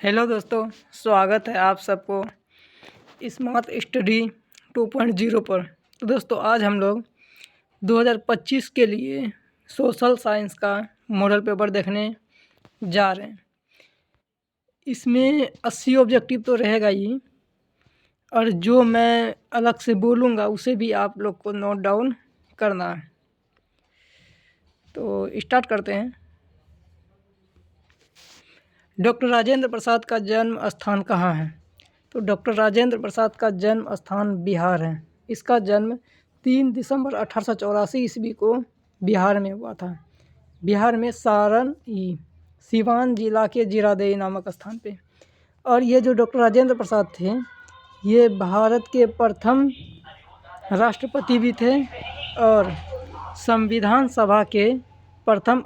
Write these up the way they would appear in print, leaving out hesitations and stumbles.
Hello दोस्तों, स्वागत है आप सबको स्मार्ट स्टडी 2.0 पर। तो दोस्तों आज हम लोग 2025 के लिए सोशल साइंस का मॉडल पेपर देखने जा रहे हैं। इसमें 80 ऑब्जेक्टिव तो रहेगा ही, और जो मैं अलग से बोलूँगा उसे भी आप लोग को नोट डाउन करना है। तो स्टार्ट करते हैं। डॉक्टर राजेंद्र प्रसाद का जन्म स्थान कहाँ है? तो डॉक्टर राजेंद्र प्रसाद का जन्म स्थान बिहार है। इसका जन्म 3 दिसंबर 1884 ईस्वी को बिहार में हुआ था। बिहार में सारण सिवान जिला के जीरादेई नामक स्थान पे। और ये जो डॉक्टर राजेंद्र प्रसाद थे, ये भारत के प्रथम राष्ट्रपति भी थे और संविधान सभा के प्रथम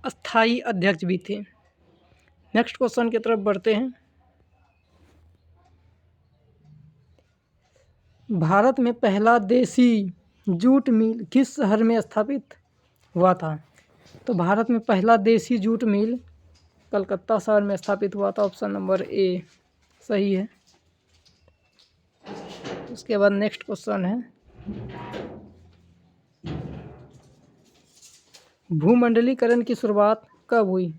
अस्थायी अध्यक्ष भी थे। नेक्स्ट क्वेश्चन की तरफ बढ़ते हैं। भारत में पहला देसी जूट मिल किस शहर में स्थापित हुआ था? तो भारत में पहला देसी जूट मिल कलकत्ता शहर में स्थापित हुआ था। ऑप्शन नंबर ए सही है। उसके बाद नेक्स्ट क्वेश्चन है, भूमंडलीकरण की शुरुआत कब हुई?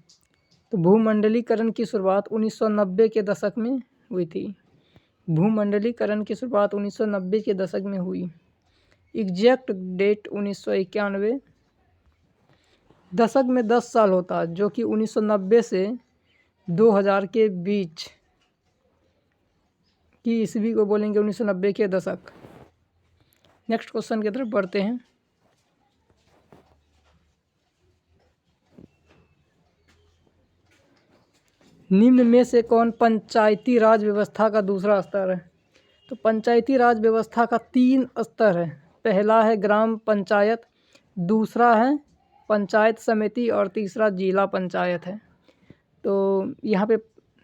तो भूमंडलीकरण की शुरुआत 1990 के दशक में हुई थी। भूमंडलीकरण की शुरुआत 1990 के दशक में हुई। Exact date 1991। दशक में 10 साल होता है, जो कि 1990 से 2000 के बीच की ईस्वी को बोलेंगे 1990 के दशक। नेक्स्ट क्वेश्चन की तरफ बढ़ते हैं। निम्न में से कौन पंचायती राज व्यवस्था का दूसरा स्तर है? तो पंचायती राज व्यवस्था का 3 स्तर है। पहला है ग्राम पंचायत, दूसरा है पंचायत समिति और तीसरा जिला पंचायत है। तो यहाँ पे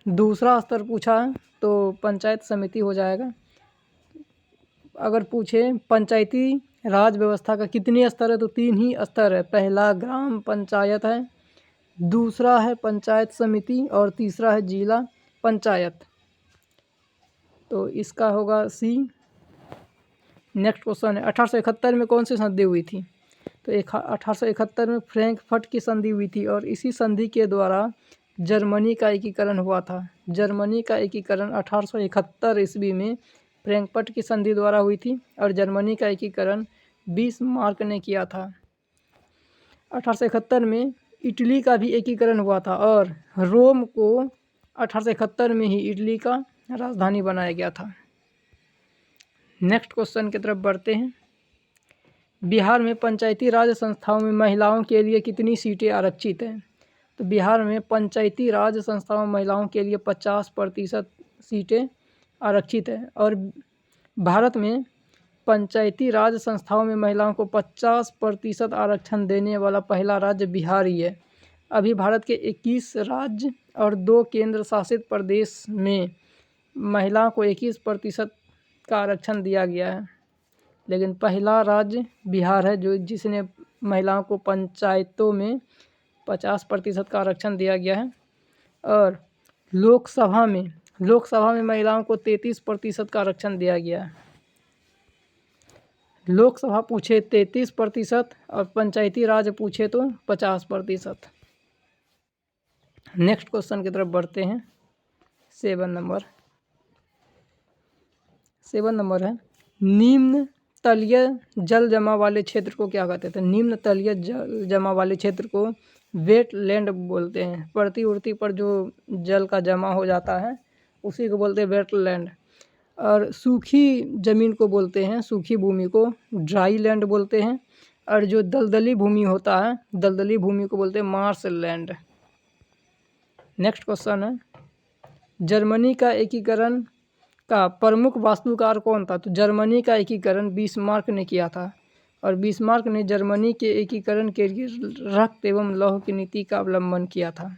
दूसरा स्तर पूछा है तो पंचायत समिति हो जाएगा। अगर पूछे पंचायती राज व्यवस्था का कितने स्तर है, तो 3 ही स्तर है। पहला ग्राम पंचायत है, दूसरा है पंचायत समिति और तीसरा है जिला पंचायत। तो इसका होगा सी। नेक्स्ट क्वेश्चन है, 1871 में कौन सी संधि हुई थी? तो 1871 में फ्रैंकफर्ट की संधि हुई थी और इसी संधि के द्वारा जर्मनी का एकीकरण हुआ था। जर्मनी का एकीकरण 1871 ईस्वी में फ्रैंकफर्ट की संधि द्वारा हुई थी और जर्मनी का एकीकरण बिस्मार्क ने किया था। 1871 में इटली का भी एकीकरण हुआ था और रोम को 1871 में ही इटली का राजधानी बनाया गया था। नेक्स्ट क्वेश्चन की तरफ बढ़ते हैं। बिहार में पंचायती राज संस्थाओं में महिलाओं के लिए कितनी सीटें आरक्षित हैं? तो बिहार में पंचायती राज संस्थाओं में महिलाओं के लिए 50% सीटें आरक्षित हैं और भारत में पंचायती राज संस्थाओं में महिलाओं को 50% आरक्षण देने वाला पहला राज्य बिहार ही है। अभी भारत के 21 राज्य और 2 केंद्र शासित प्रदेश में महिलाओं को 21% का आरक्षण दिया गया है, लेकिन पहला राज्य बिहार है जो जिसने महिलाओं को पंचायतों में 50% का आरक्षण दिया गया है। और लोकसभा में महिलाओं को 33% का आरक्षण दिया गया है। लोकसभा पूछे 33% और पंचायती राज पूछे तो 50%। नेक्स्ट क्वेश्चन की तरफ बढ़ते हैं। 7 नंबर है, निम्न तलीय जल जमा वाले क्षेत्र को क्या कहते हैं? निम्न तलीय जल जमा वाले क्षेत्र को वेटलैंड बोलते हैं। प्रतिवर्ती पर जो जल का जमा हो जाता है उसी को बोलते हैं वेटलैंड। और सूखी ज़मीन को बोलते हैं, सूखी भूमि को ड्राई लैंड बोलते हैं। और जो दलदली भूमि होता है, दलदली भूमि को बोलते हैं मार्श लैंड। नेक्स्ट क्वेश्चन है, जर्मनी का एकीकरण का प्रमुख वास्तुकार कौन था? तो जर्मनी का एकीकरण बिस्मार्क ने किया था और बिस्मार्क ने जर्मनी के एकीकरण के लिए रक्त एवं लौह की नीति का अवलंबन किया था।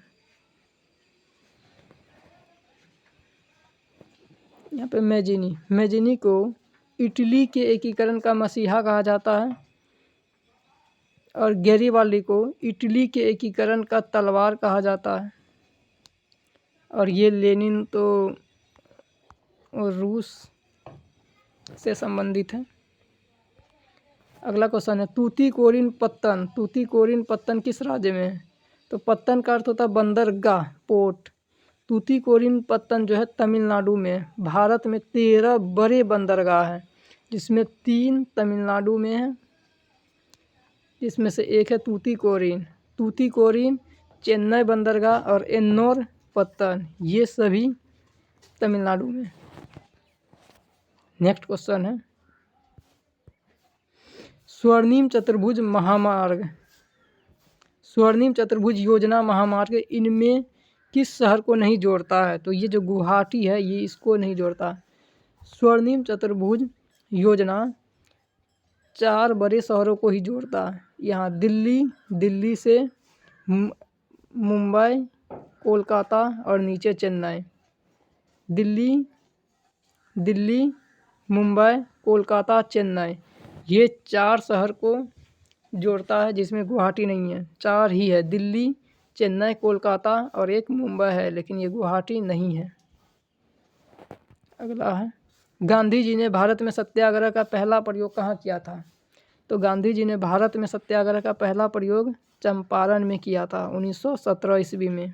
यहाँ पे मैजिनी को इटली के एकीकरण का मसीहा कहा जाता है और गैरिबाल्डी को इटली के एकीकरण का तलवार कहा जाता है। और ये लेनिन तो रूस से संबंधित है। अगला क्वेश्चन है तूतीकोरिन पत्तन। तूतीकोरिन पत्तन किस राज्य में है? तो पत्तन का अर्थ होता है बंदरगाह, पोर्ट। तूतीकोरिन पत्तन जो है तमिलनाडु में है। भारत में 13 बड़े बंदरगाह हैं, जिसमें 3 तमिलनाडु में हैं, जिसमें से एक है तूतीकोरिन। तूतीकोरिन, चेन्नई बंदरगाह और एन्नोर पत्तन, ये सभी तमिलनाडु में। नेक्स्ट क्वेश्चन है स्वर्णिम चतुर्भुज महामार्ग। स्वर्णिम चतुर्भुज योजना महामार्ग इनमें किस शहर को नहीं जोड़ता है? तो ये जो गुवाहाटी है ये इसको नहीं जोड़ता। स्वर्णिम चतुर्भुज योजना 4 बड़े शहरों को ही जोड़ता है। यहाँ दिल्ली से मुंबई, कोलकाता और नीचे चेन्नई। दिल्ली, मुंबई, कोलकाता, चेन्नई, ये 4 शहर को जोड़ता है, जिसमें गुवाहाटी नहीं है। 4 ही है, दिल्ली, चेन्नई, कोलकाता और एक मुंबई है, लेकिन ये गुवाहाटी नहीं है। अगला है गांधी जी ने भारत में सत्याग्रह का पहला प्रयोग कहाँ किया था? तो गांधी जी ने भारत में सत्याग्रह का पहला प्रयोग चंपारण में किया था 1917 ईस्वी में,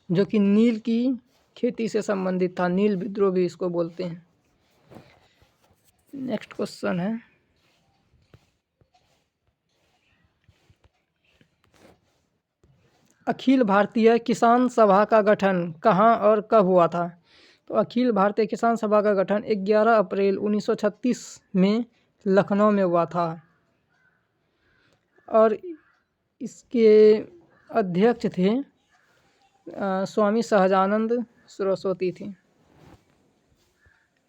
जो कि नील की खेती से संबंधित था। नील विद्रोह भी इसको बोलते हैं। नेक्स्ट क्वेश्चन है अखिल भारतीय किसान सभा का गठन कहाँ और कब हुआ था? तो अखिल भारतीय किसान सभा का गठन 11 अप्रैल 1936 में लखनऊ में हुआ था और इसके अध्यक्ष थे स्वामी सहजानंद सरस्वती थे।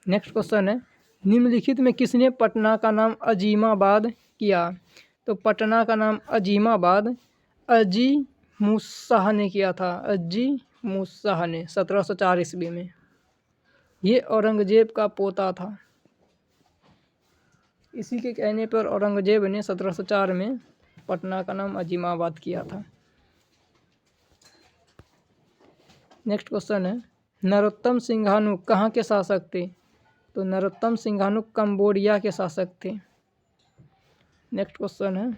नेक्स्ट क्वेश्चन है निम्नलिखित में किसने पटना का नाम अजीमाबाद किया? तो पटना का नाम अजीमाबाद अजी मूसा ने किया था। अजी मूसा ने 1704 ईस्वी में। ये औरंगजेब का पोता था। इसी के कहने पर औरंगजेब ने 1704 में पटना का नाम अजीमाबाद किया था। नेक्स्ट क्वेश्चन है नरोत्तम सिंघानुक कहाँ के शासक थे? तो नरोत्तम सिंघानुक कंबोडिया के शासक थे। नेक्स्ट क्वेश्चन है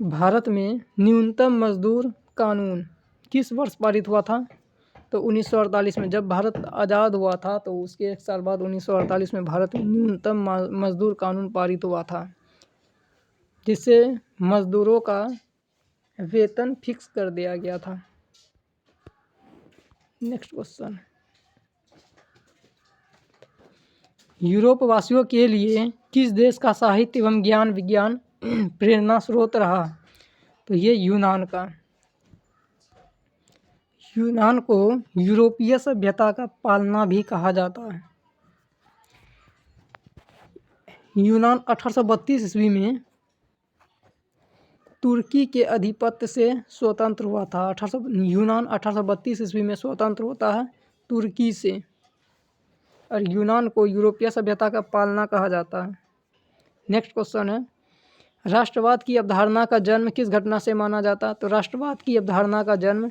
भारत में न्यूनतम मजदूर कानून किस वर्ष पारित हुआ था? तो 1948 में। जब भारत आज़ाद हुआ था तो उसके 1 साल बाद 1948 में भारत में न्यूनतम मजदूर कानून पारित हुआ था, जिससे मजदूरों का वेतन फिक्स कर दिया गया था। नेक्स्ट क्वेश्चन यूरोप वासियों के लिए किस देश का साहित्य एवं ज्ञान विज्ञान प्रेरणा स्रोत रहा? तो ये यूनान का। यूनान को यूरोपीय सभ्यता का पालना भी कहा जाता है। यूनान 1832 ईस्वी में तुर्की के अधिपत्य से स्वतंत्र हुआ था। यूनान 1832 ईस्वी में स्वतंत्र होता है तुर्की से, और यूनान को यूरोपीय सभ्यता का पालना कहा जाता है। नेक्स्ट क्वेश्चन है राष्ट्रवाद की अवधारणा का जन्म किस घटना से माना जाता है? तो राष्ट्रवाद की अवधारणा का जन्म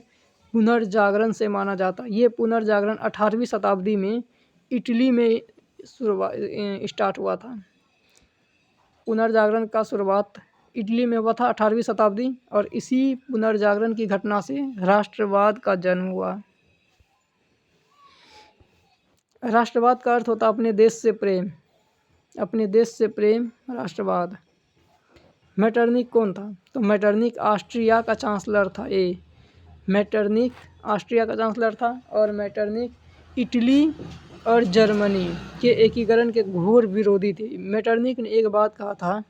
पुनर्जागरण से माना जाता है। ये पुनर्जागरण 18वीं शताब्दी में इटली में स्टार्ट हुआ था। पुनर्जागरण का शुरुआत इटली में हुआ था 18वीं शताब्दी, और इसी पुनर्जागरण की घटना से राष्ट्रवाद का जन्म हुआ। राष्ट्रवाद का अर्थ होता है अपने देश से प्रेम। अपने देश से प्रेम राष्ट्रवाद। मेटरनिक कौन था? तो मेटरनिक ऑस्ट्रिया का चांसलर था। मेटरनिक ऑस्ट्रिया का चांसलर था, और मेटरनिक इटली और जर्मनी के एकीकरण के घोर विरोधी थे। मेटरनिक ने एक बात कहा था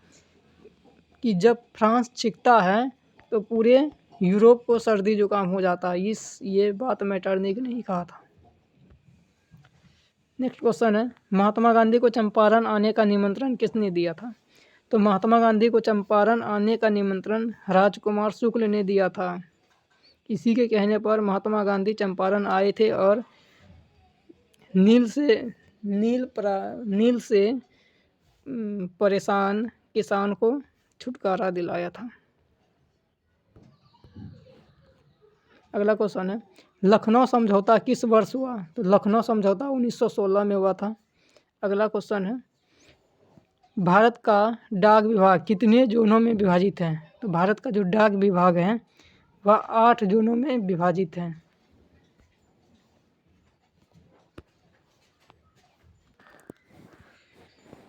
कि जब फ्रांस छिकता है तो पूरे यूरोप को सर्दी जुकाम हो जाता है। ये बात मेटरनिक ने ही कहा था। नेक्स्ट क्वेश्चन है महात्मा गांधी को चंपारण आने का निमंत्रण किसने दिया था? तो महात्मा गांधी को चंपारण आने का निमंत्रण राजकुमार शुक्ल ने दिया था। इसी के कहने पर महात्मा गांधी चंपारण आए थे और नील से परेशान किसान को छुटकारा दिलाया था। अगला क्वेश्चन है, लखनऊ समझौता किस वर्ष हुआ? तो लखनऊ समझौता 1916 में हुआ था। अगला क्वेश्चन है, भारत का डाक विभाग कितने जोनों में विभाजित है? तो भारत का जो डाक विभाग है वह 8 जोनों में विभाजित है।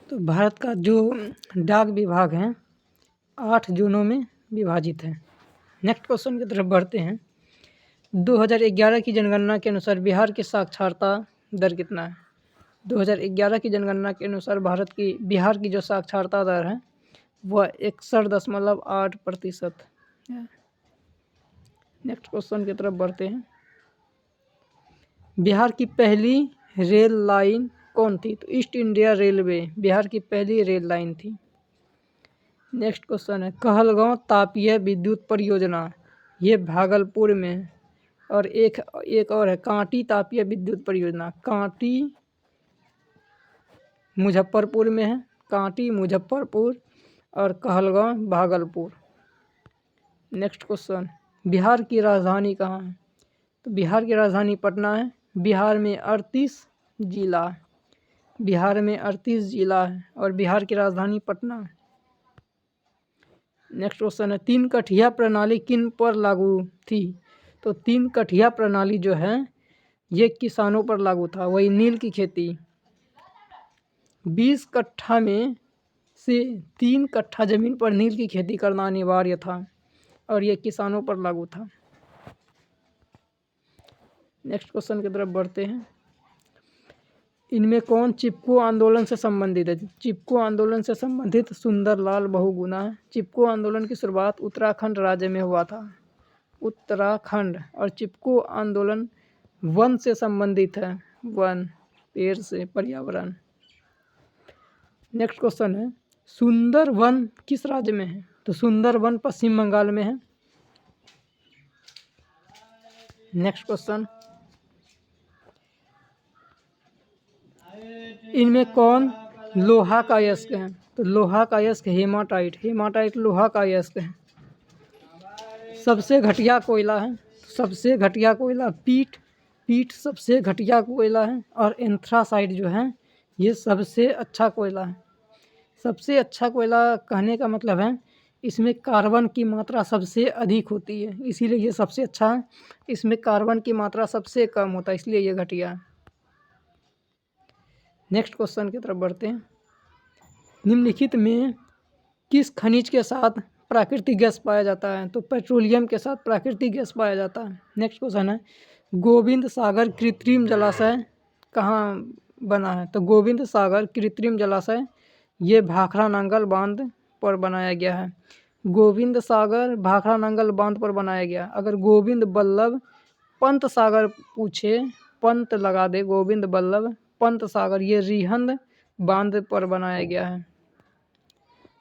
तो भारत का जो डाक विभाग है 8 जोनों में विभाजित है। नेक्स्ट क्वेश्चन की तरफ बढ़ते हैं। 2011 की जनगणना के अनुसार बिहार की साक्षरता दर कितना है? 2011 की जनगणना के अनुसार बिहार की जो साक्षरता दर है वह 61.8% है। नेक्स्ट क्वेश्चन की तरफ बढ़ते हैं। बिहार की पहली रेल लाइन कौन थी? तो ईस्ट इंडिया रेलवे बिहार की पहली रेल लाइन थी। नेक्स्ट क्वेश्चन है, कहलगांव तापीय विद्युत परियोजना ये भागलपुर में है। और एक और है कांटी तापीय विद्युत परियोजना, कांटी मुजफ्फरपुर में है, कांटी मुजफ्फरपुर और कहलगांव भागलपुर। नेक्स्ट क्वेश्चन, बिहार की राजधानी कहाँ है? तो बिहार की राजधानी पटना है। बिहार में 38 जिला है और बिहार की राजधानी पटना है। नेक्स्ट क्वेश्चन है, 3 कठिया प्रणाली किन पर लागू थी? तो 3 कठिया प्रणाली जो है ये किसानों पर लागू था। वही नील की खेती 20 कट्ठा में से 3 कट्ठा ज़मीन पर नील की खेती करना अनिवार्य था और ये किसानों पर लागू था। नेक्स्ट क्वेश्चन की तरफ बढ़ते हैं। इनमें कौन चिपको आंदोलन से संबंधित है? चिपको आंदोलन से संबंधित सुंदरलाल बहुगुणा है। चिपको आंदोलन की शुरुआत उत्तराखंड राज्य में हुआ था, उत्तराखंड। और चिपको आंदोलन वन से संबंधित है, वन पेड़ से, पर्यावरण। नेक्स्ट क्वेश्चन है, सुंदरवन किस राज्य में है? तो सुंदरवन पश्चिम बंगाल में है। नेक्स्ट क्वेश्चन, इनमें कौन लोहा का अयस्क है? तो लोहा का अयस्क हेमाटाइट लोहा का अयस्क है। सबसे घटिया कोयला है, सबसे घटिया कोयला पीट सबसे घटिया कोयला है। और एंथ्रासाइट जो है ये सबसे अच्छा कोयला है। सबसे अच्छा कोयला कहने का मतलब है इसमें कार्बन की मात्रा सबसे अधिक होती है, इसीलिए ये सबसे अच्छा है। इसमें कार्बन की मात्रा सबसे कम होता है, इसलिए ये घटिया है। नेक्स्ट क्वेश्चन की तरफ बढ़ते हैं। निम्नलिखित में किस खनिज के साथ प्राकृतिक गैस पाया जाता है? तो पेट्रोलियम के साथ प्राकृतिक गैस पाया जाता है। नेक्स्ट क्वेश्चन है, गोविंद सागर कृत्रिम जलाशय कहाँ बना है? तो गोविंद सागर कृत्रिम जलाशय ये भाखड़ा नांगल बांध पर बनाया गया है। गोविंद सागर भाखड़ा नांगल बांध पर बनाया गया। अगर गोविंद बल्लभ पंत सागर पूछे, पंत लगा दे, गोविंद बल्लभ पंत सागर ये रिहंद बांध पर बनाया गया है।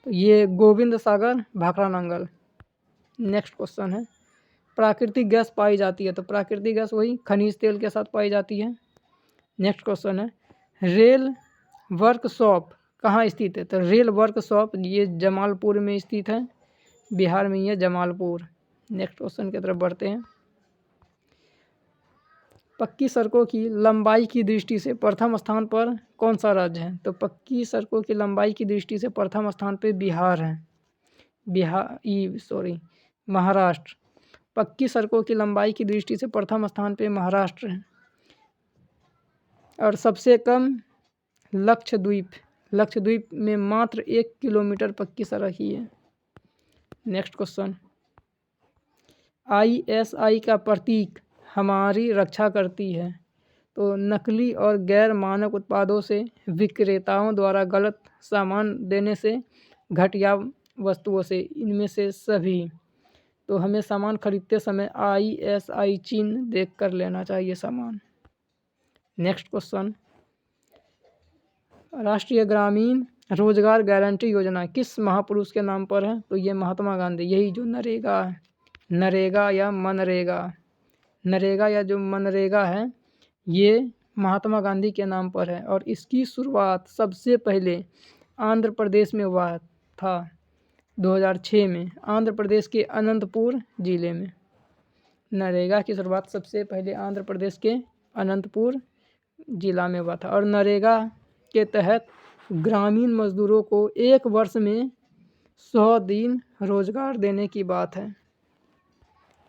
तो ये गोविंद सागर भाखड़ा नांगल। नेक्स्ट क्वेश्चन है, प्राकृतिक गैस पाई जाती है? तो प्राकृतिक गैस वही खनिज तेल के साथ पाई जाती है। नेक्स्ट क्वेश्चन है, रेल वर्कशॉप कहाँ स्थित है? तो रेल वर्कशॉप ये जमालपुर में स्थित है, बिहार में ये जमालपुर। नेक्स्ट क्वेश्चन की तरफ बढ़ते हैं। पक्की सड़कों की लंबाई की दृष्टि से प्रथम स्थान पर कौन सा राज्य है? तो पक्की सड़कों की लंबाई की दृष्टि से प्रथम स्थान पे बिहार है, महाराष्ट्र। पक्की सड़कों की लंबाई की दृष्टि से प्रथम स्थान पे महाराष्ट्र है। और सबसे कम लक्षद्वीप में मात्र 1 किलोमीटर पक्की सड़क ही है। नेक्स्ट क्वेश्चन, ISI का प्रतीक हमारी रक्षा करती है। तो नकली और गैर मानक उत्पादों से विक्रेताओं द्वारा गलत सामान देने से, घटिया वस्तुओं से, इनमें से सभी। तो हमें सामान खरीदते समय ISI चिन्ह देखकर लेना चाहिए सामान। नेक्स्ट क्वेश्चन, राष्ट्रीय ग्रामीण रोजगार गारंटी योजना किस महापुरुष के नाम पर है? तो ये महात्मा गांधी। यही जो नरेगा या जो मनरेगा है ये महात्मा गांधी के नाम पर है। और इसकी शुरुआत सबसे पहले आंध्र प्रदेश में हुआ था 2006 में, आंध्र प्रदेश के अनंतपुर जिले में। नरेगा की शुरुआत सबसे पहले आंध्र प्रदेश के अनंतपुर जिला में हुआ था और नरेगा के तहत ग्रामीण मजदूरों को 1 वर्ष में 100 दिन रोजगार देने की बात है।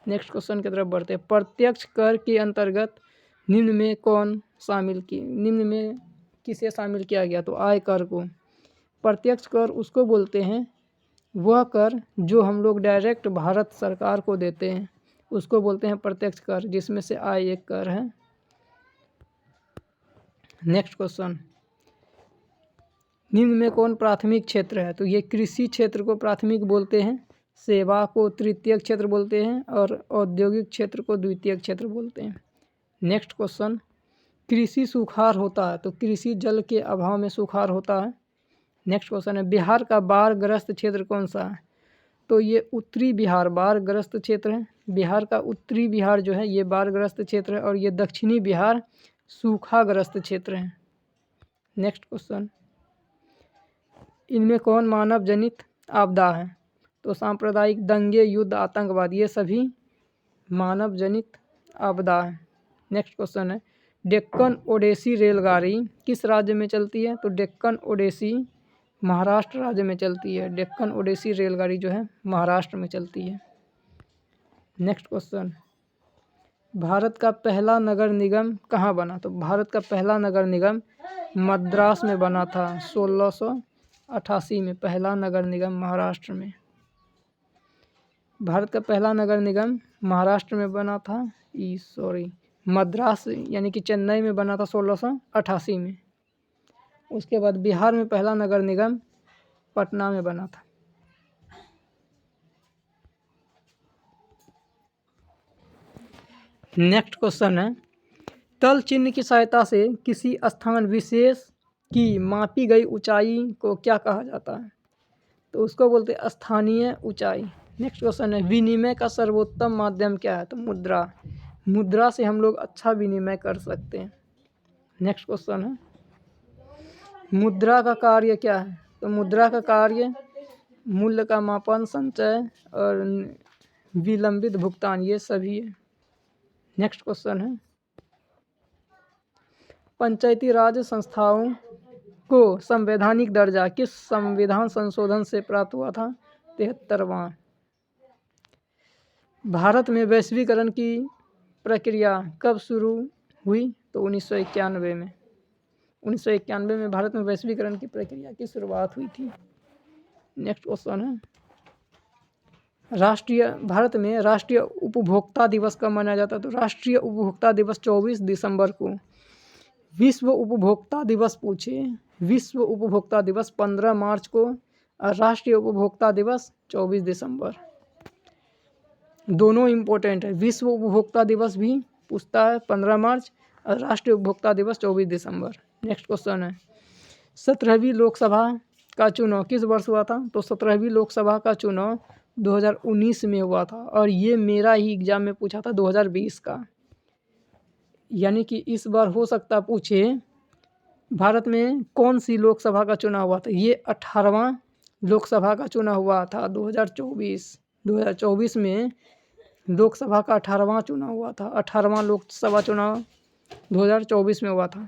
नेक्स्ट क्वेश्चन की तरफ बढ़ते हैं। प्रत्यक्ष कर के अंतर्गत निम्न में किसे शामिल किया गया? तो आय कर को। प्रत्यक्ष कर उसको बोलते हैं वह कर जो हम लोग डायरेक्ट भारत सरकार को देते हैं, उसको बोलते हैं प्रत्यक्ष कर, जिसमें से आय एक कर है। नेक्स्ट क्वेश्चन, निम्न में कौन प्राथमिक क्षेत्र है? तो ये कृषि क्षेत्र को प्राथमिक बोलते हैं, सेवा को तृतीयक क्षेत्र बोलते हैं और औद्योगिक क्षेत्र को द्वितीयक क्षेत्र बोलते हैं। नेक्स्ट क्वेश्चन, कृषि सुखाड़ होता है तो कृषि जल के अभाव में सुखाड़ होता है। नेक्स्ट क्वेश्चन है, बिहार का बाढ़ग्रस्त क्षेत्र कौन सा है? तो ये उत्तरी बिहार बाढ़ग्रस्त क्षेत्र है। बिहार का उत्तरी बिहार जो है ये बाढ़ग्रस्त क्षेत्र है और ये दक्षिणी बिहार सूखाग्रस्त क्षेत्र है। नेक्स्ट क्वेश्चन, इनमें कौन मानव जनित आपदा है? तो सांप्रदायिक दंगे, युद्ध, आतंकवाद ये सभी मानव जनित आपदा है। नेक्स्ट क्वेश्चन है, डेक्कन ओडेसी रेलगाड़ी किस राज्य में चलती है? तो डेक्कन ओडेसी महाराष्ट्र राज्य में चलती है। डेक्कन ओडेसी रेलगाड़ी जो है महाराष्ट्र में चलती है। नेक्स्ट क्वेश्चन, भारत का पहला नगर निगम कहाँ बना? तो भारत का पहला नगर निगम मद्रास में बना था 1688 में। पहला नगर निगम महाराष्ट्र में। भारत का पहला नगर निगम महाराष्ट्र में बना था, मद्रास यानी कि चेन्नई में बना था 1688 में। उसके बाद बिहार में पहला नगर निगम पटना में बना था। नेक्स्ट क्वेश्चन है, तल चिन्ह की सहायता से किसी स्थान विशेष की मापी गई ऊंचाई को क्या कहा जाता है? तो उसको बोलते हैं स्थानीय ऊंचाई। नेक्स्ट क्वेश्चन है, विनिमय का सर्वोत्तम माध्यम क्या है? तो मुद्रा। मुद्रा से हम लोग अच्छा विनिमय कर सकते हैं। नेक्स्ट क्वेश्चन है, मुद्रा का कार्य क्या है? तो मुद्रा का कार्य मूल्य का मापन, संचय और विलंबित भुगतान ये सभी है। नेक्स्ट क्वेश्चन है, पंचायती राज संस्थाओं को संवैधानिक दर्जा किस संविधान संशोधन से प्राप्त हुआ था? 73वां। भारत में वैश्वीकरण की प्रक्रिया कब शुरू हुई? तो 1991 में। 1991 में भारत में वैश्वीकरण की प्रक्रिया की शुरुआत हुई थी। नेक्स्ट क्वेश्चन है, भारत में राष्ट्रीय उपभोक्ता दिवस कब मनाया जाता है? तो राष्ट्रीय उपभोक्ता दिवस 24 दिसंबर को। विश्व उपभोक्ता दिवस पूछे, विश्व उपभोक्ता दिवस 15 मार्च को और राष्ट्रीय उपभोक्ता दिवस 24 दिसंबर। दोनों इम्पोर्टेंट है। विश्व उपभोक्ता दिवस भी पूछता है 15 मार्च और राष्ट्रीय उपभोक्ता दिवस 24 दिसंबर। नेक्स्ट क्वेश्चन है, 17वीं लोकसभा का चुनाव किस वर्ष हुआ था? तो 17वीं लोकसभा का चुनाव 2019 में हुआ था और ये मेरा ही एग्जाम में पूछा था 2020 का। यानी कि इस बार हो सकता पूछे भारत में कौन सी लोकसभा का चुनाव हुआ था? ये 18वां लोकसभा का चुनाव हुआ था 2024 में लोकसभा का 18वां चुनाव हुआ था। 18वां लोकसभा चुनाव 2024 में हुआ था।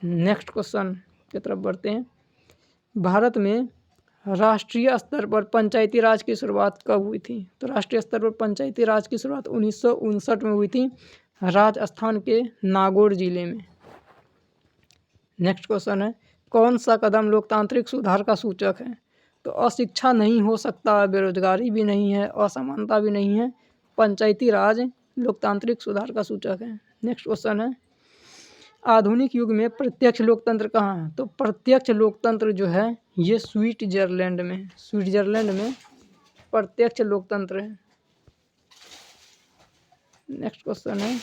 नेक्स्ट क्वेश्चन की तरफ बढ़ते हैं। भारत में राष्ट्रीय स्तर पर पंचायती राज की शुरुआत कब हुई थी? तो राष्ट्रीय स्तर पर पंचायती राज की शुरुआत 1959 में हुई थी, राजस्थान के नागौर जिले में। नेक्स्ट क्वेश्चन है, कौन सा कदम लोकतांत्रिक सुधार का सूचक है? तो अशिक्षा नहीं हो सकता, बेरोजगारी भी नहीं है, असमानता भी नहीं है, पंचायती राज लोकतांत्रिक सुधार का सूचक है। नेक्स्ट क्वेश्चन है, आधुनिक युग में प्रत्यक्ष लोकतंत्र कहाँ है? तो प्रत्यक्ष लोकतंत्र जो है ये स्विट्जरलैंड में प्रत्यक्ष लोकतंत्र है। नेक्स्ट क्वेश्चन है,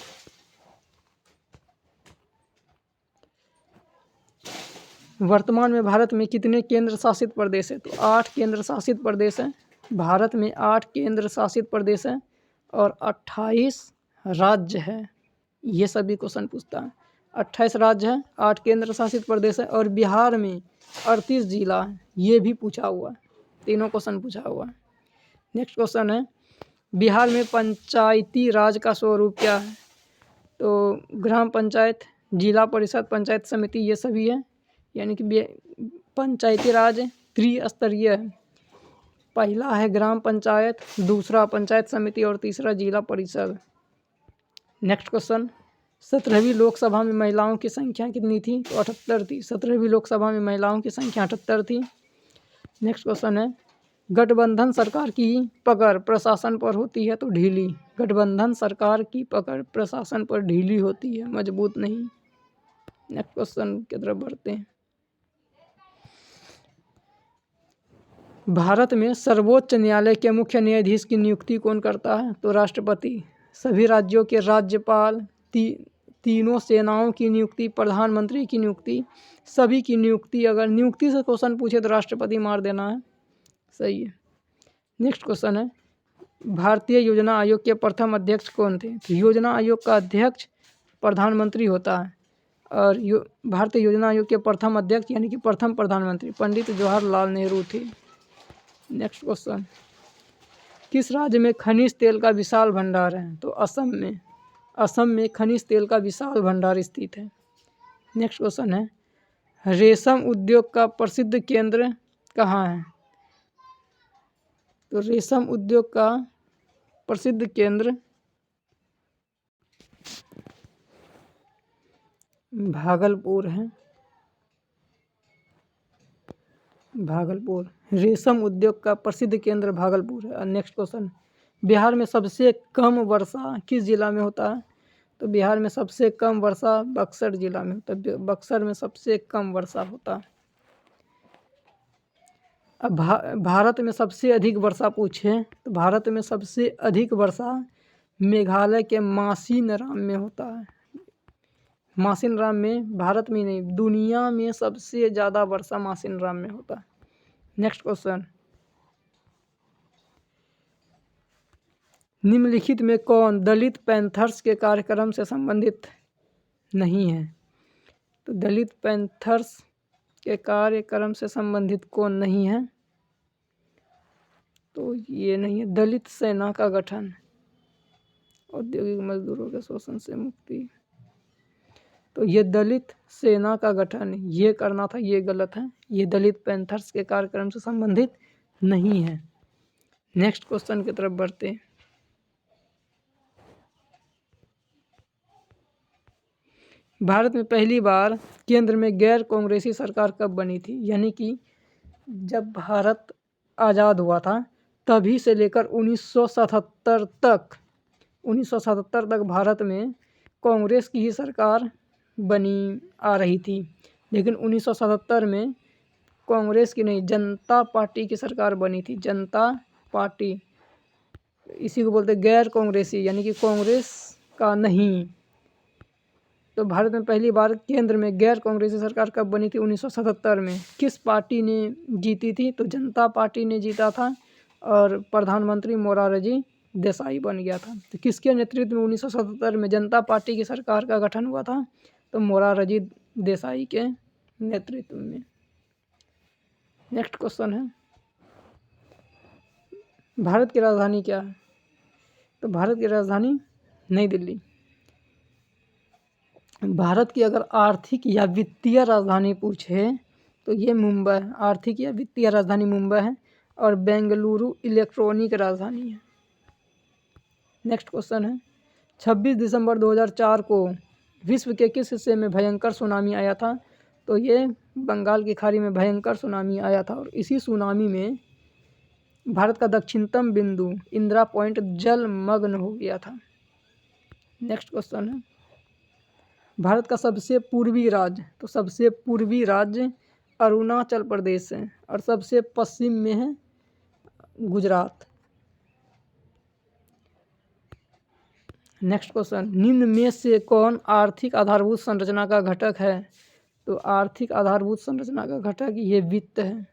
वर्तमान में भारत में कितने केंद्र शासित प्रदेश है? तो 8 केंद्र शासित प्रदेश हैं। भारत में 8 केंद्र शासित प्रदेश हैं और 28 राज्य है। ये सभी क्वेश्चन पूछता है। 28 राज्य है, 8 केंद्र शासित प्रदेश है और बिहार में 38 जिला है। ये भी पूछा हुआ है, तीनों क्वेश्चन पूछा हुआ है। नेक्स्ट क्वेश्चन है, बिहार में पंचायती राज का स्वरूप क्या है? तो ग्राम पंचायत, जिला परिषद, पंचायत समिति, ये सभी है। यानी कि पंचायती राज त्रिस्तरीय है। पहला है ग्राम पंचायत, दूसरा पंचायत समिति और तीसरा जिला परिषद। नेक्स्ट क्वेश्चन, 17वीं लोकसभा में महिलाओं की संख्या कितनी थी? तो 78 थी। 17वीं लोकसभा में महिलाओं की संख्या 78 थी। नेक्स्ट क्वेश्चन है, गठबंधन सरकार की पकड़ प्रशासन पर होती है तो ढीली। गठबंधन सरकार की पकड़ प्रशासन पर ढीली होती है, मजबूत नहीं। नेक्स्ट क्वेश्चन की तरफ बढ़ते हैं। भारत में सर्वोच्च न्यायालय के मुख्य न्यायाधीश की नियुक्ति कौन करता है? तो राष्ट्रपति। सभी राज्यों के राज्यपाल, तीनों सेनाओं की नियुक्ति, प्रधानमंत्री की नियुक्ति, सभी की नियुक्ति, अगर नियुक्ति से क्वेश्चन पूछे तो राष्ट्रपति मार देना है, सही है। नेक्स्ट क्वेश्चन है, भारतीय योजना आयोग के प्रथम अध्यक्ष कौन थे? तो योजना आयोग का अध्यक्ष प्रधानमंत्री होता है और भारतीय योजना आयोग के प्रथम अध्यक्ष यानी कि प्रथम प्रधानमंत्री पंडित जवाहरलाल नेहरू थे। नेक्स्ट क्वेश्चन, किस राज्य में खनिज तेल का विशाल भंडार है? तो असम में। असम में खनिज तेल का विशाल भंडार स्थित है। नेक्स्ट क्वेश्चन है, रेशम उद्योग का प्रसिद्ध केंद्र कहाँ है? तो रेशम उद्योग का प्रसिद्ध केंद्र भागलपुर है। भागलपुर, रेशम उद्योग का प्रसिद्ध केंद्र भागलपुर है। नेक्स्ट क्वेश्चन, बिहार में सबसे कम वर्षा किस जिला में होता है? तो बिहार में सबसे कम वर्षा बक्सर जिला में होता है। बक्सर में सबसे कम वर्षा होता है। अब भारत में सबसे अधिक वर्षा पूछे तो भारत में सबसे अधिक वर्षा मेघालय के मासिनराम में होता है। मासिनराम में, भारत में नहीं दुनिया में सबसे ज़्यादा वर्षा मासिनराम में होता है। नेक्स्ट क्वेश्चन, निम्नलिखित में कौन दलित पैंथर्स के कार्यक्रम से संबंधित नहीं है? तो दलित पैंथर्स के कार्यक्रम से संबंधित कौन नहीं है? तो ये नहीं है। दलित सेना का गठन, औद्योगिक मजदूरों के शोषण से मुक्ति, तो ये दलित सेना का गठन ये करना था, ये गलत है। ये दलित पैंथर्स के कार्यक्रम से संबंधित नहीं है। नेक्स्ट क्वेश्चन की तरफ बढ़ते हैं। भारत में पहली बार केंद्र में गैर कांग्रेसी सरकार कब बनी थी? यानी कि जब भारत आज़ाद हुआ था तभी से लेकर 1977 तक भारत में कांग्रेस की ही सरकार बनी आ रही थी। लेकिन 1977 में कांग्रेस की नहीं, जनता पार्टी की सरकार बनी थी। जनता पार्टी, इसी को बोलते गैर कांग्रेसी, यानी कि कांग्रेस का नहीं। तो भारत में पहली बार केंद्र में गैर कांग्रेसी सरकार कब बनी थी? 1977 में। किस पार्टी ने जीती थी? तो जनता पार्टी ने जीता था और प्रधानमंत्री मोरारजी देसाई बन गया था। तो किसके नेतृत्व में 1977 में जनता पार्टी की सरकार का गठन हुआ था? तो मोरारजी देसाई के नेतृत्व में। नेक्स्ट क्वेश्चन है, भारत की राजधानी क्या है? तो भारत की राजधानी नई दिल्ली। भारत की अगर आर्थिक या वित्तीय राजधानी पूछे तो ये मुंबई है। आर्थिक या वित्तीय राजधानी मुंबई है और बेंगलुरु इलेक्ट्रॉनिक राजधानी है। नेक्स्ट क्वेश्चन है, 26 दिसंबर 2004 को विश्व के किस हिस्से में भयंकर सुनामी आया था? तो ये बंगाल की खाड़ी में भयंकर सुनामी आया था और इसी सुनामी में भारत का दक्षिणतम बिंदु इंदिरा पॉइंट जलमग्न हो गया था। नेक्स्ट क्वेश्चन है, भारत का सबसे पूर्वी राज्य? तो सबसे पूर्वी राज्य अरुणाचल प्रदेश है और सबसे पश्चिम में है गुजरात। नेक्स्ट क्वेश्चन, निम्न में से कौन आर्थिक आधारभूत संरचना का घटक है? तो आर्थिक आधारभूत संरचना का घटक ये वित्त है।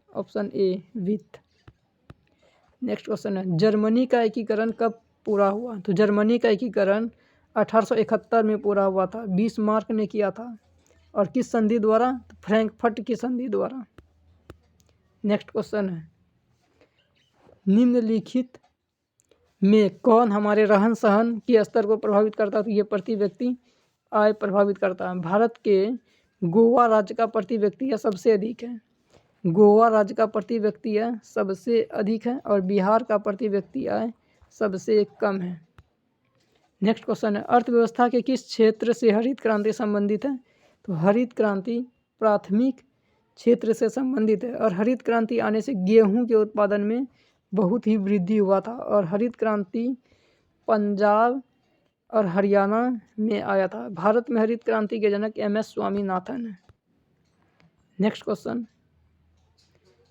ऑप्शन ए वित्त। नेक्स्ट क्वेश्चन है, जर्मनी का एकीकरण कब पूरा हुआ? तो जर्मनी का एकीकरण 1871 में पूरा हुआ था। बिस्मार्क ने किया था और किस संधि द्वारा? तो फ्रैंकफर्ट की संधि द्वारा। नेक्स्ट क्वेश्चन है, निम्नलिखित में कौन हमारे रहन सहन के स्तर को प्रभावित करता है? तो ये प्रति व्यक्ति आय प्रभावित करता है। भारत के गोवा राज्य का प्रति व्यक्ति आय सबसे अधिक है। गोवा राज्य का प्रति व्यक्ति आय सबसे अधिक है और बिहार का प्रति व्यक्ति आय सबसे कम है। नेक्स्ट क्वेश्चन है, अर्थव्यवस्था के किस क्षेत्र से हरित क्रांति संबंधित है? तो हरित क्रांति प्राथमिक क्षेत्र से संबंधित है और हरित क्रांति आने से गेहूं के उत्पादन में बहुत ही वृद्धि हुआ था और हरित क्रांति पंजाब और हरियाणा में आया था। भारत में हरित क्रांति के जनक MS स्वामीनाथन है। नेक्स्ट क्वेश्चन,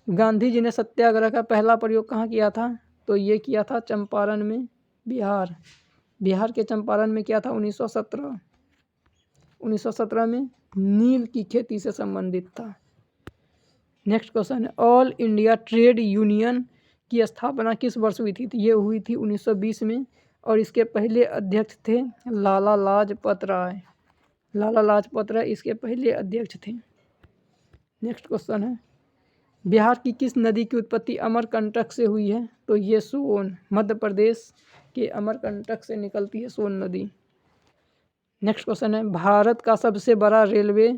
गांधी जी ने सत्याग्रह का पहला प्रयोग कहाँ किया था? तो ये किया था चंपारण में, बिहार के चंपारण में किया था 1917 में नील की खेती से संबंधित था। नेक्स्ट क्वेश्चन है, ऑल इंडिया ट्रेड यूनियन की स्थापना किस वर्ष हुई थी? तो ये हुई थी 1920 में और इसके पहले अध्यक्ष थे लाला लाजपत राय। लाला लाजपत राय इसके पहले अध्यक्ष थे। नेक्स्ट क्वेश्चन है, बिहार की किस नदी की उत्पत्ति अमरकंटक से हुई है? तो ये सोन, मध्य प्रदेश के अमरकंटक से निकलती है सोन नदी। नेक्स्ट क्वेश्चन है, भारत का सबसे बड़ा रेलवे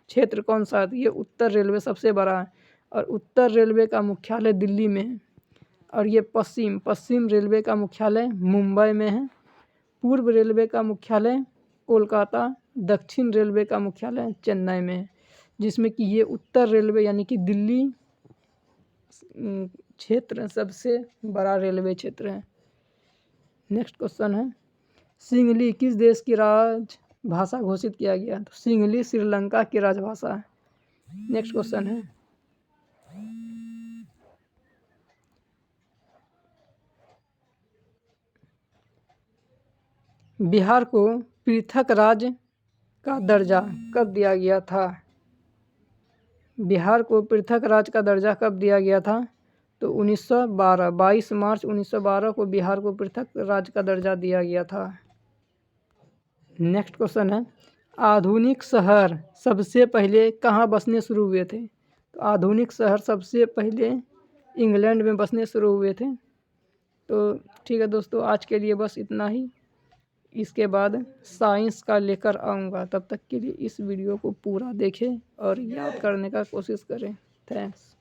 क्षेत्र कौन सा है? तो ये उत्तर रेलवे सबसे बड़ा है और उत्तर रेलवे का मुख्यालय दिल्ली में है और ये पश्चिम रेलवे का मुख्यालय मुंबई में है। पूर्व रेलवे का मुख्यालय कोलकाता, दक्षिण रेलवे का मुख्यालय चेन्नई में है, जिसमें कि ये उत्तर रेलवे यानी कि दिल्ली क्षेत्र सबसे बड़ा रेलवे क्षेत्र है। नेक्स्ट क्वेश्चन है, सिंहली किस देश की राजभाषा घोषित किया गया? तो सिंहली श्रीलंका की राजभाषा है। नेक्स्ट क्वेश्चन है, बिहार को पृथक राज्य का दर्जा कब दिया गया था? बिहार को पृथक राज्य का दर्जा कब दिया गया था? तो 1912, 22 मार्च 1912 को बिहार को पृथक राज्य का दर्जा दिया गया था। नेक्स्ट क्वेश्चन है, आधुनिक शहर सबसे पहले कहाँ बसने शुरू हुए थे? तो आधुनिक शहर सबसे पहले इंग्लैंड में बसने शुरू हुए थे। तो ठीक है दोस्तों, आज के लिए बस इतना ही। इसके बाद साइंस का लेकर आऊँगा, तब तक के लिए इस वीडियो को पूरा देखें और याद करने का कोशिश करें। थैंक्स।